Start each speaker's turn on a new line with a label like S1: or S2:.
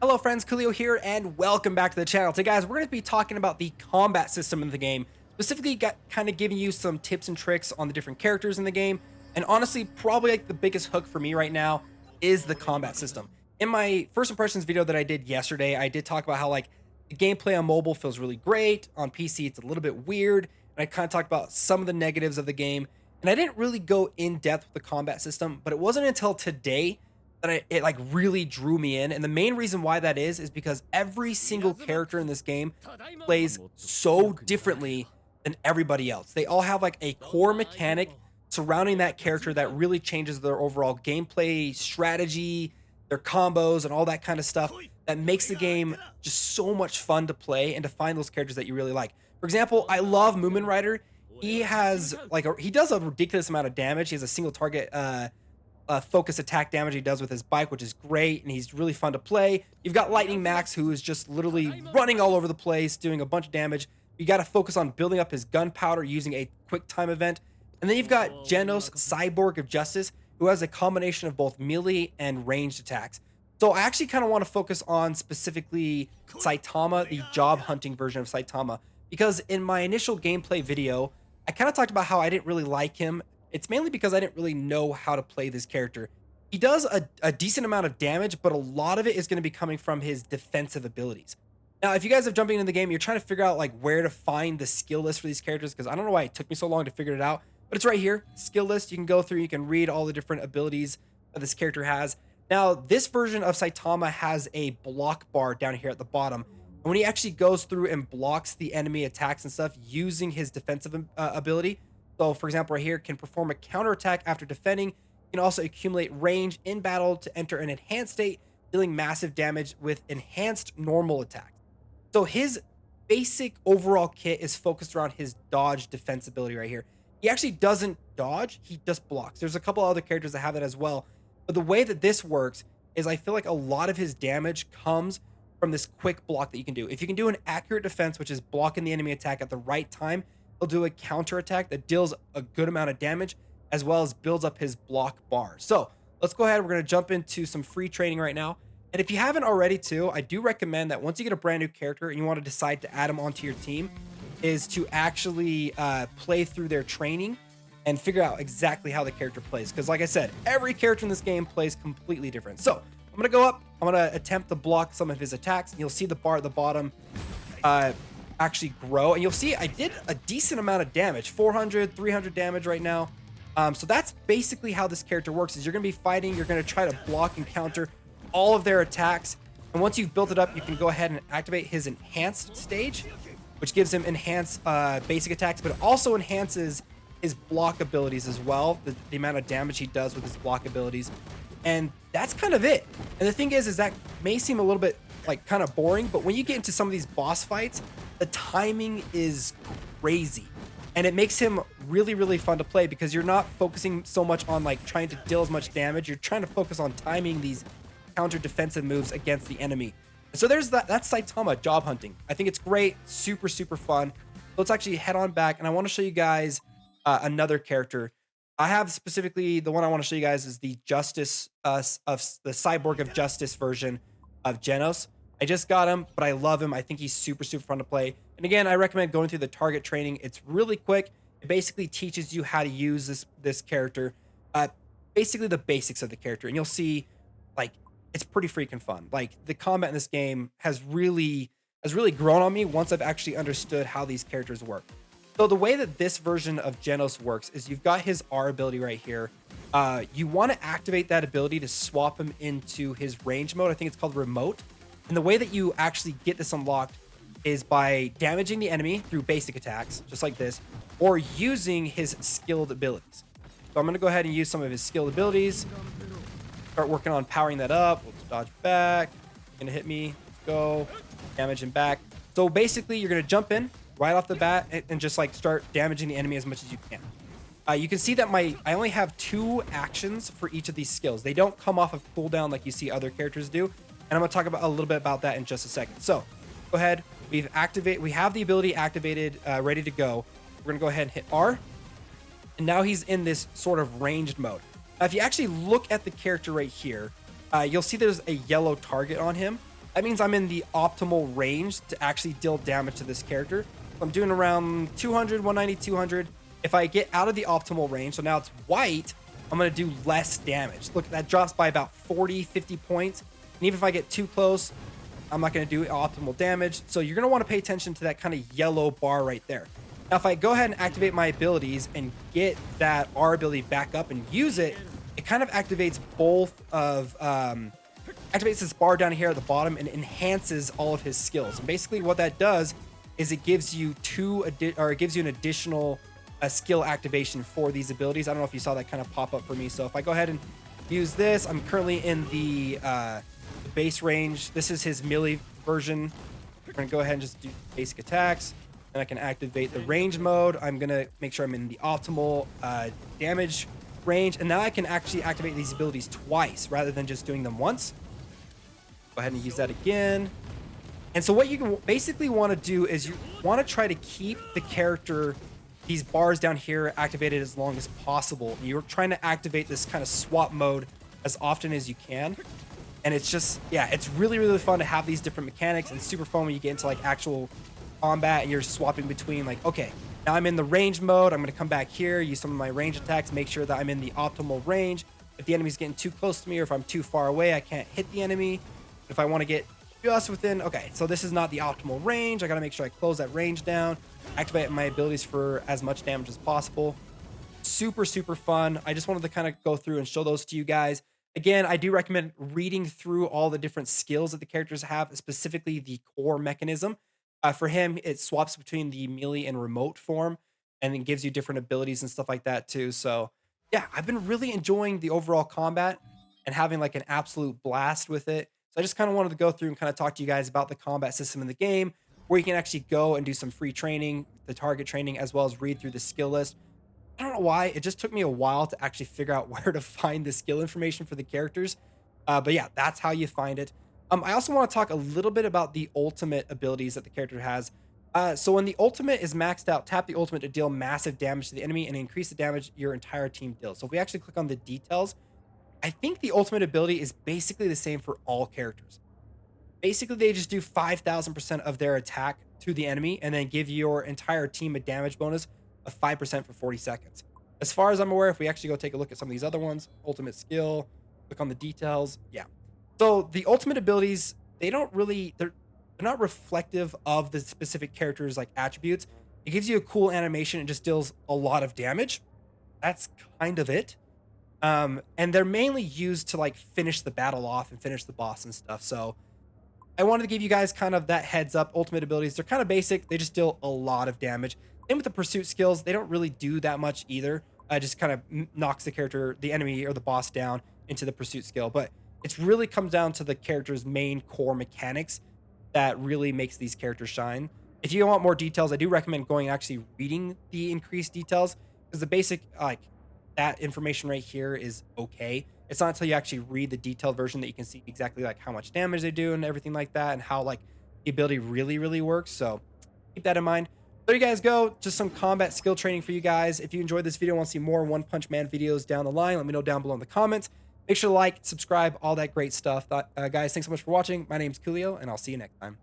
S1: Hello friends, Koolio here, and welcome back to the channel. Today guys, we're going to be talking about the combat system in the game, specifically kind of giving you some tips and tricks on the different characters in the game, and honestly, probably like the biggest hook for me right now is the combat system. In my first impressions video that I did yesterday, I did talk about how like the gameplay on mobile feels really great, on PC it's a little bit weird, and I kind of talked about some of the negatives of the game, and I didn't really go in depth with the combat system, but it wasn't until today that it like really drew me in. And the main reason why that is because every single character in this game plays so differently than everybody else. They all have like a core mechanic surrounding that character that really changes their overall gameplay strategy, their combos, and all that kind of stuff that makes the game just so much fun to play and to find those characters that you really like. For example, I love Moomin Rider. He has like he does a ridiculous amount of damage. He has a single target focus attack damage he does with his bike, which is great, and he's really fun to play. You've got Lightning Max, who is just literally running all over the place, doing a bunch of damage. You got to focus on building up his gunpowder using a quick time event. And then you've got Genos, Cyborg of Justice, who has a combination of both melee and ranged attacks. So I actually kind of want to focus on specifically Saitama, the job hunting version of Saitama, because in my initial gameplay video, I kind of talked about how I didn't really like him. It's mainly because I didn't really know how to play this character. He does a decent amount of damage, but a lot of it is going to be coming from his defensive abilities. Now, if you guys are jumping into the game, you're trying to figure out like where to find the skill list for these characters, because I don't know why it took me so long to figure it out, but it's right here. Skill list, you can go through, you can read all the different abilities that this character has. Now, this version of Saitama has a block bar down here at the bottom. And when he actually goes through and blocks the enemy attacks and stuff using his defensive ability, so for example, right here, can perform a counterattack after defending. You can also accumulate range in battle to enter an enhanced state, dealing massive damage with enhanced normal attacks. So his basic overall kit is focused around his dodge defense ability right here. He actually doesn't dodge, he just blocks. There's a couple other characters that have that as well. But the way that this works is I feel like a lot of his damage comes from this quick block that you can do. If you can do an accurate defense, which is blocking the enemy attack at the right time, he'll do a counter attack that deals a good amount of damage as well as builds up his block bar. So let's go ahead. We're going to jump into some free training right now. And if you haven't already too, I do recommend that once you get a brand new character and you want to decide to add them onto your team, is to actually play through their training and figure out exactly how the character plays. Because like I said, every character in this game plays completely different. So I'm going to go up. I'm going to attempt to block some of his attacks. And you'll see the bar at the bottom actually grow, and you'll see I did a decent amount of damage, 400 300 damage right now. So that's basically how this character works. Is you're gonna be fighting, you're gonna try to block and counter all of their attacks, and once you've built it up, you can go ahead and activate his enhanced stage, which gives him enhanced basic attacks, but it also enhances his block abilities as well, the amount of damage he does with his block abilities. And that's kind of it. And the thing is that may seem a little bit like kind of boring, but when you get into some of these boss fights, the timing is crazy, and it makes him really, really fun to play because you're not focusing so much on like trying to deal as much damage. You're trying to focus on timing these counter defensive moves against the enemy. So there's that's Saitama job hunting. I think it's great, super, super fun. Let's actually head on back, and I want to show you guys another character. I have specifically the one I want to show you guys is the Justice of the Cyborg of Justice version of Genos. I just got him, but I love him. I think he's super, super fun to play. And again, I recommend going through the target training. It's really quick. It basically teaches you how to use this character, basically the basics of the character. And you'll see, like, it's pretty freaking fun. Like, the combat in this game has really grown on me once I've actually understood how these characters work. So the way that this version of Genos works is you've got his R ability right here. You want to activate that ability to swap him into his range mode. I think it's called remote. And the way that you actually get this unlocked is by damaging the enemy through basic attacks, just like this, or using his skilled abilities. So I'm going to go ahead and use some of his skilled abilities. Start working on powering that up. Let's dodge back. Going to hit me. Let's go. Damage him back. So basically, you're going to jump in right off the bat and just like start damaging the enemy as much as you can. You can see that I only have 2 actions for each of these skills. They don't come off of cooldown like you see other characters do. And I'm going to talk about a little bit about that in just a second. So go ahead. We have the ability activated, ready to go. We're going to go ahead and hit R. And now he's in this sort of ranged mode. Now, if you actually look at the character right here, you'll see there's a yellow target on him. that means I'm in the optimal range to actually deal damage to this character. I'm doing around 200, 190, 200. If I get out of the optimal range, so now it's white, I'm going to do less damage. Look, that drops by about 40, 50 points. And even if I get too close, I'm not going to do optimal damage. So you're going to want to pay attention to that kind of yellow bar right there. Now, if I go ahead and activate my abilities and get that R ability back up and use it, it kind of activates both of, activates this bar down here at the bottom and enhances all of his skills. And basically what that does is it gives you it gives you an additional skill activation for these abilities. I don't know if you saw that kind of pop up for me. So if I go ahead and use this, I'm currently in the base range. This is his melee version. We're gonna go ahead and just do basic attacks. And I can activate the range mode. I'm gonna make sure I'm in the optimal damage range. And now I can actually activate these abilities twice rather than just doing them once. Go ahead and use that again. And so what you basically want to do is you want to try to keep the character, these bars down here, activated as long as possible. You're trying to activate this kind of swap mode as often as you can. And it's just, yeah, it's really, really fun to have these different mechanics, and super fun when you get into like actual combat and you're swapping between like, okay, now I'm in the range mode. I'm going to come back here, use some of my range attacks, make sure that I'm in the optimal range. If the enemy's getting too close to me or if I'm too far away, I can't hit the enemy. If I want to get just within, okay, so this is not the optimal range. I got to make sure I close that range down, activate my abilities for as much damage as possible. Super, super fun. I just wanted to kind of go through and show those to you guys. Again, I do recommend reading through all the different skills that the characters have, specifically the core mechanism. For him, it swaps between the melee and remote form, and then gives you different abilities and stuff like that too. So yeah, I've been really enjoying the overall combat and having like an absolute blast with it. So I just kind of wanted to go through and kind of talk to you guys about the combat system in the game, where you can actually go and do some free training, the target training, as well as read through the skill list. I don't know why. It just took me a while to actually figure out where to find the skill information for the characters. But yeah, that's how you find it. I also want to talk a little bit about the ultimate abilities that the character has. So when the ultimate is maxed out, tap the ultimate to deal massive damage to the enemy and increase the damage your entire team deals. So if we actually click on the details, I think the ultimate ability is basically the same for all characters. Basically, they just do 5,000% of their attack to the enemy and then give your entire team a damage bonus of 5% for 40 seconds. As far as I'm aware, if we actually go take a look at some of these other ones, ultimate skill, click on the details. Yeah. So the ultimate abilities, they're not reflective of the specific character's like attributes. It gives you a cool animation and just deals a lot of damage. That's kind of it. And they're mainly used to like finish the battle off and finish the boss and stuff. So I wanted to give you guys kind of that heads up. Ultimate abilities, they're kind of basic. They just deal a lot of damage. Same with the pursuit skills. They don't really do that much either. Just kind of knocks the character, the enemy or the boss down into the pursuit skill. But it's really comes down to the character's main core mechanics that really makes these characters shine. If you want more details, I do recommend going and actually reading the increased details, because the basic like that information right here is okay. It's not until you actually read the detailed version that you can see exactly like how much damage they do and everything like that, and how like the ability really, really works. So keep that in mind. There you guys go. Just some combat skill training for you guys. If you enjoyed this video and want to see more One Punch Man videos down the line, let me know down below in the comments. Make sure to like, subscribe, all that great stuff. Guys, thanks so much for watching. My name's Koolio, and I'll see you next time.